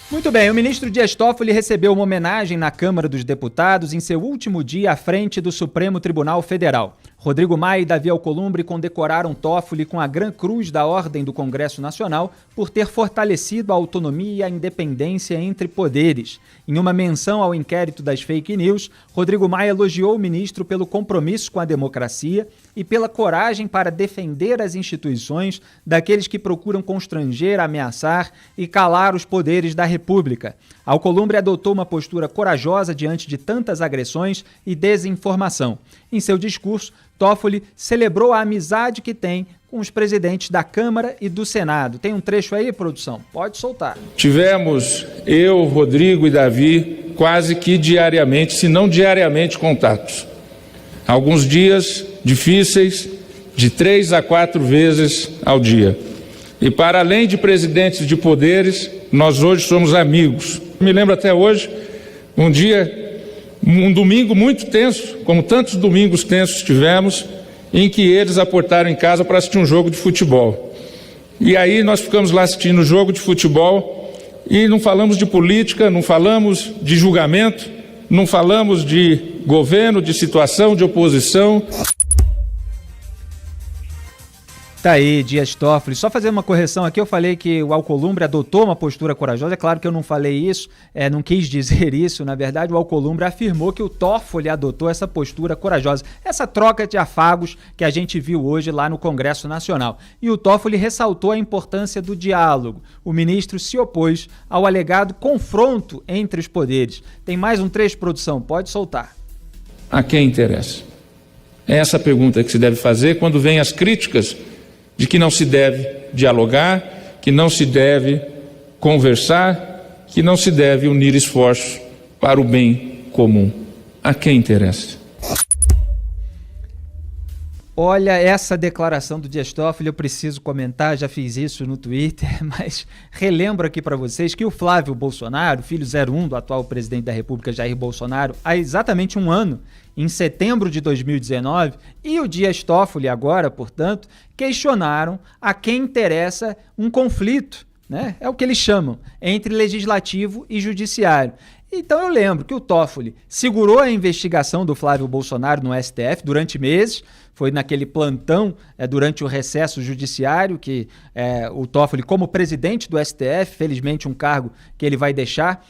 Muito bem, o ministro Dias Toffoli recebeu uma homenagem na Câmara dos Deputados em seu último dia à frente do Supremo Tribunal Federal. Rodrigo Maia e Davi Alcolumbre condecoraram Toffoli com a Gran Cruz da Ordem do Congresso Nacional por ter fortalecido a autonomia e a independência entre poderes. Em uma menção ao inquérito das fake news, Rodrigo Maia elogiou o ministro pelo compromisso com a democracia e pela coragem para defender as instituições daqueles que procuram constranger, ameaçar e calar os poderes da República. Alcolumbre adotou uma postura corajosa diante de tantas agressões e desinformação. Em seu discurso, Toffoli celebrou a amizade que tem com os presidentes da Câmara e do Senado. Tem um trecho aí, produção? Pode soltar. Tivemos, eu, Rodrigo e Davi, quase que diariamente, se não diariamente, contatos. Alguns dias difíceis, de 3 a 4 vezes ao dia. E para além de presidentes de poderes, nós hoje somos amigos. Me lembro até hoje, um domingo muito tenso, como tantos domingos tensos tivemos, em que eles aportaram em casa para assistir um jogo de futebol. E aí nós ficamos lá assistindo o jogo de futebol e não falamos de política, não falamos de julgamento, não falamos de governo, de situação, de oposição. Tá aí, Dias Toffoli. Só fazer uma correção aqui, eu falei que o Alcolumbre adotou uma postura corajosa, é claro que eu não falei isso, não quis dizer isso, na verdade o Alcolumbre afirmou que o Toffoli adotou essa postura corajosa, essa troca de afagos que a gente viu hoje lá no Congresso Nacional. E o Toffoli ressaltou a importância do diálogo. O ministro se opôs ao alegado confronto entre os poderes. Tem mais um trecho, produção, pode soltar. A quem interessa? É essa a pergunta que se deve fazer quando vem as críticas de que não se deve dialogar, que não se deve conversar, que não se deve unir esforços para o bem comum. A quem interessa? Olha, essa declaração do Dias Toffoli eu preciso comentar, já fiz isso no Twitter, mas relembro aqui para vocês que o Flávio Bolsonaro, filho 01 do atual presidente da República, Jair Bolsonaro, há exatamente um ano, em setembro de 2019, e o Dias Toffoli agora, portanto, questionaram a quem interessa um conflito, né? É o que eles chamam, entre legislativo e judiciário. Então eu lembro que o Toffoli segurou a investigação do Flávio Bolsonaro no STF durante meses, foi naquele plantão durante o recesso judiciário que o Toffoli, como presidente do STF, felizmente um cargo que ele vai deixar,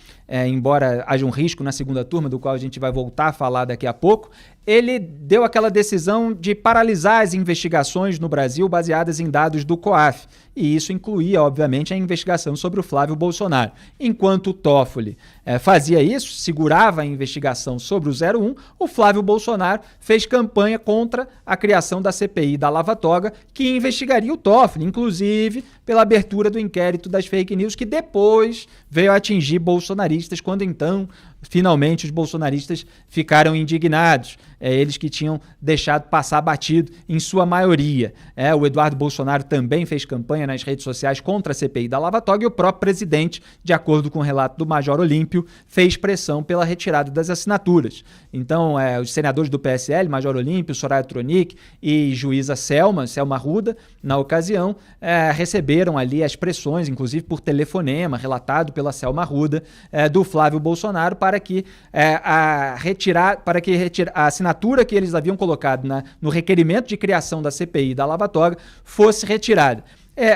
embora haja um risco na segunda turma, do qual a gente vai voltar a falar daqui a pouco, ele deu aquela decisão de paralisar as investigações no Brasil baseadas em dados do COAF. E isso incluía, obviamente, a investigação sobre o Flávio Bolsonaro. Enquanto o Toffoli fazia isso, segurava a investigação sobre o 01, o Flávio Bolsonaro fez campanha contra a criação da CPI da Lava Toga, que investigaria o Toffoli, inclusive pela abertura do inquérito das fake news, que depois veio a atingir bolsonaristas, quando então, finalmente, os bolsonaristas ficaram indignados. Eles que tinham deixado passar batido em sua maioria. O Eduardo Bolsonaro também fez campanha nas redes sociais contra a CPI da Lava Toga e o próprio presidente, de acordo com o relato do Major Olímpio, fez pressão pela retirada das assinaturas. Então, os senadores do PSL, Major Olímpio, Soraya Tronic e juíza Selma Arruda, na ocasião, receberam ali as pressões, inclusive por telefonema, relatado pela Selma Arruda, do Flávio Bolsonaro, para que a assinatura que eles haviam colocado no requerimento de criação da CPI da Lava Toga fosse retirada.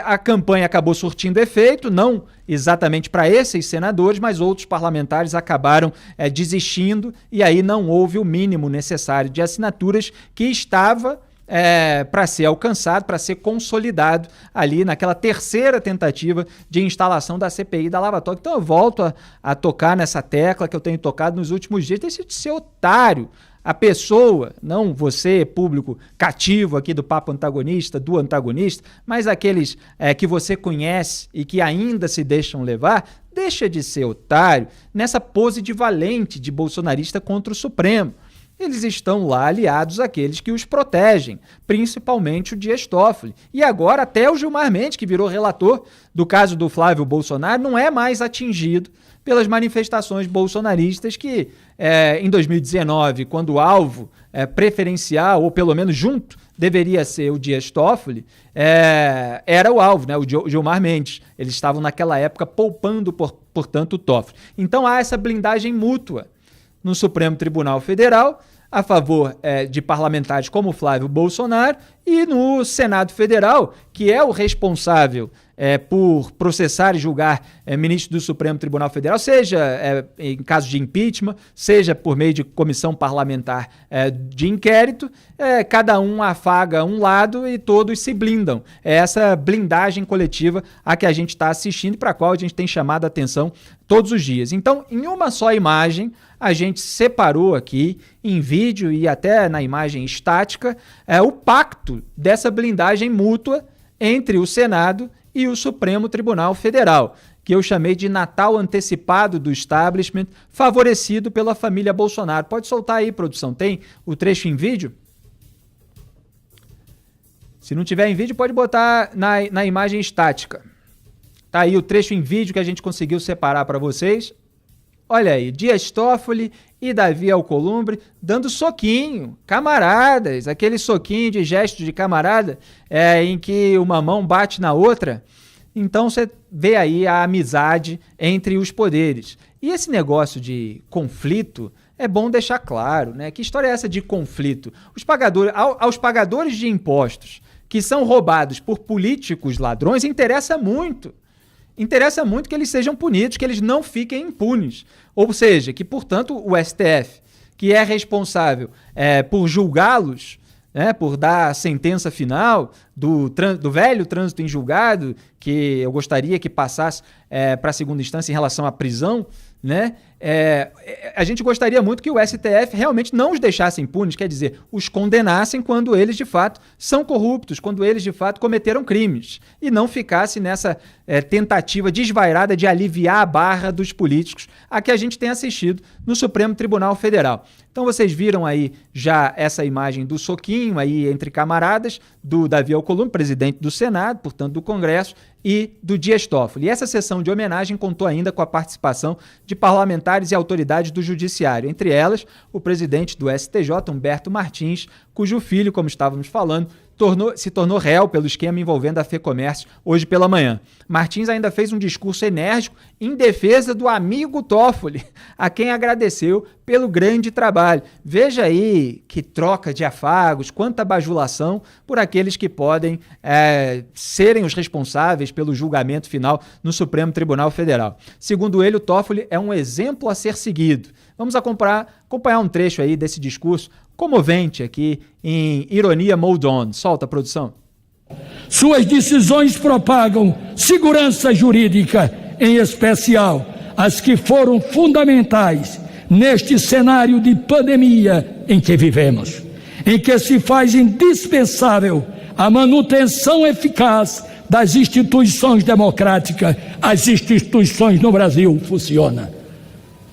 A campanha acabou surtindo efeito, não exatamente para esses senadores, mas outros parlamentares acabaram desistindo e aí não houve o mínimo necessário de assinaturas que estava para ser alcançado, para ser consolidado ali naquela terceira tentativa de instalação da CPI da Lava Toga. Então eu volto a tocar nessa tecla que eu tenho tocado nos últimos dias, deixa de ser otário. A pessoa, não você, público cativo aqui do Papo Antagonista, do antagonista, mas aqueles que você conhece e que ainda se deixam levar, deixa de ser otário nessa pose de valente de bolsonarista contra o Supremo. Eles estão lá aliados àqueles que os protegem, principalmente o Dias Toffoli. E agora até o Gilmar Mendes, que virou relator do caso do Flávio Bolsonaro, não é mais atingido pelas manifestações bolsonaristas que, em 2019, quando o alvo preferencial, ou pelo menos junto deveria ser o Dias Toffoli, era o alvo, né? O Gilmar Mendes. Eles estavam naquela época poupando, portanto, o Toffoli. Então há essa blindagem mútua no Supremo Tribunal Federal, a favor de parlamentares como Flávio Bolsonaro, e no Senado Federal, que é o responsável por processar e julgar ministros do Supremo Tribunal Federal, seja em caso de impeachment, seja por meio de comissão parlamentar de inquérito, cada um afaga um lado e todos se blindam. É essa blindagem coletiva a que a gente está assistindo e para a qual a gente tem chamado a atenção todos os dias. Então, em uma só imagem, a gente separou aqui, em vídeo e até na imagem estática, o pacto dessa blindagem mútua entre o Senado e o Supremo Tribunal Federal, que eu chamei de Natal antecipado do establishment, favorecido pela família Bolsonaro. Pode soltar aí, produção. Tem o trecho em vídeo? Se não tiver em vídeo, pode botar na imagem estática. Tá aí o trecho em vídeo que a gente conseguiu separar para vocês. Olha aí, Dias Toffoli e Davi Alcolumbre dando soquinho, camaradas, aquele soquinho de gesto de camarada em que uma mão bate na outra. Então você vê aí a amizade entre os poderes. E esse negócio de conflito é bom deixar claro, né? Que história é essa de conflito? Aos pagadores de impostos que são roubados por políticos ladrões, interessa muito que eles sejam punidos, que eles não fiquem impunes. Ou seja, que, portanto, o STF, que é responsável por julgá-los, por dar a sentença final do velho trânsito em julgado, que eu gostaria que passasse para a segunda instância em relação à prisão, né? A gente gostaria muito que o STF realmente não os deixasse impunes, quer dizer, os condenassem quando eles de fato são corruptos, quando eles de fato cometeram crimes, e não ficasse nessa tentativa desvairada de aliviar a barra dos políticos a que a gente tem assistido no Supremo Tribunal Federal. Então vocês viram aí já essa imagem do soquinho aí entre camaradas do Davi Alcolumbre, presidente do Senado, portanto do Congresso, e do Dias Toffoli. E essa sessão de homenagem contou ainda com a participação de parlamentares e autoridades do Judiciário, entre elas o presidente do STJ, Humberto Martins, cujo filho, como estávamos falando, se tornou réu pelo esquema envolvendo a FEComércio hoje pela manhã. Martins ainda fez um discurso enérgico em defesa do amigo Toffoli, a quem agradeceu pelo grande trabalho. Veja aí que troca de afagos, quanta bajulação por aqueles que podem serem os responsáveis pelo julgamento final no Supremo Tribunal Federal. Segundo ele, o Toffoli é um exemplo a ser seguido. Vamos acompanhar um trecho aí desse discurso comovente aqui em Ironia Mode On. Solta, produção. Suas decisões propagam segurança jurídica, em especial as que foram fundamentais neste cenário de pandemia em que vivemos, em que se faz indispensável a manutenção eficaz das instituições democráticas. As instituições no Brasil funcionam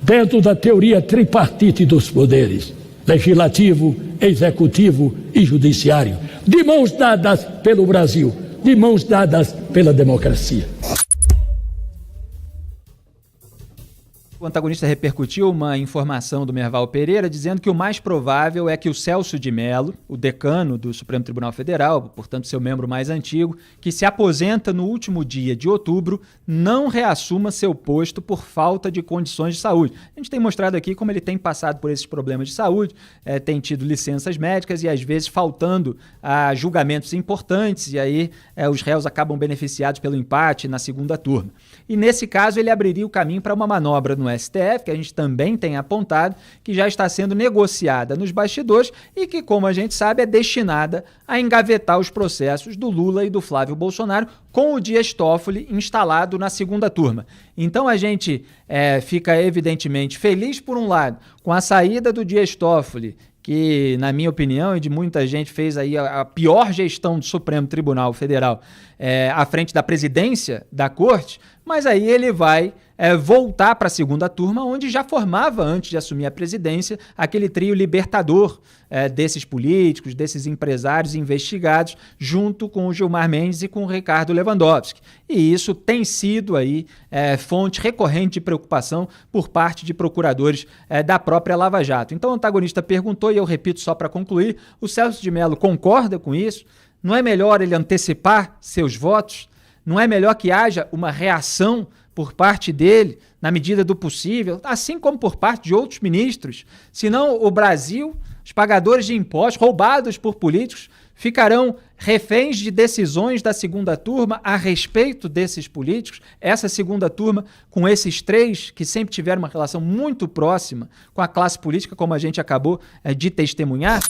dentro da teoria tripartite dos poderes: legislativo, executivo e judiciário, de mãos dadas pelo Brasil, de mãos dadas pela democracia. O antagonista repercutiu uma informação do Merval Pereira dizendo que o mais provável é que o Celso de Mello, o decano do Supremo Tribunal Federal, portanto seu membro mais antigo, que se aposenta no último dia de outubro, não reassuma seu posto por falta de condições de saúde. A gente tem mostrado aqui como ele tem passado por esses problemas de saúde, tem tido licenças médicas e às vezes faltando a julgamentos importantes, e aí os réus acabam beneficiados pelo empate na segunda turma. E nesse caso ele abriria o caminho para uma manobra no STF, que a gente também tem apontado, que já está sendo negociada nos bastidores e que, como a gente sabe, é destinada a engavetar os processos do Lula e do Flávio Bolsonaro com o Dias Toffoli instalado na segunda turma. Então a gente fica evidentemente feliz, por um lado, com a saída do Dias Toffoli, que, na minha opinião e de muita gente, fez aí a pior gestão do Supremo Tribunal Federal à frente da presidência da Corte, mas aí ele vai voltar para a segunda turma, onde já formava, antes de assumir a presidência, aquele trio libertador desses políticos, desses empresários investigados, junto com o Gilmar Mendes e com o Ricardo Lewandowski. E isso tem sido aí fonte recorrente de preocupação por parte de procuradores da própria Lava Jato. Então o antagonista perguntou, e eu repito só para concluir, o Celso de Mello concorda com isso? Não é melhor ele antecipar seus votos? Não é melhor que haja uma reação por parte dele, na medida do possível, assim como por parte de outros ministros? Senão o Brasil, os pagadores de impostos roubados por políticos, ficarão reféns de decisões da segunda turma a respeito desses políticos. Essa segunda turma, com esses três que sempre tiveram uma relação muito próxima com a classe política, como a gente acabou de testemunhar.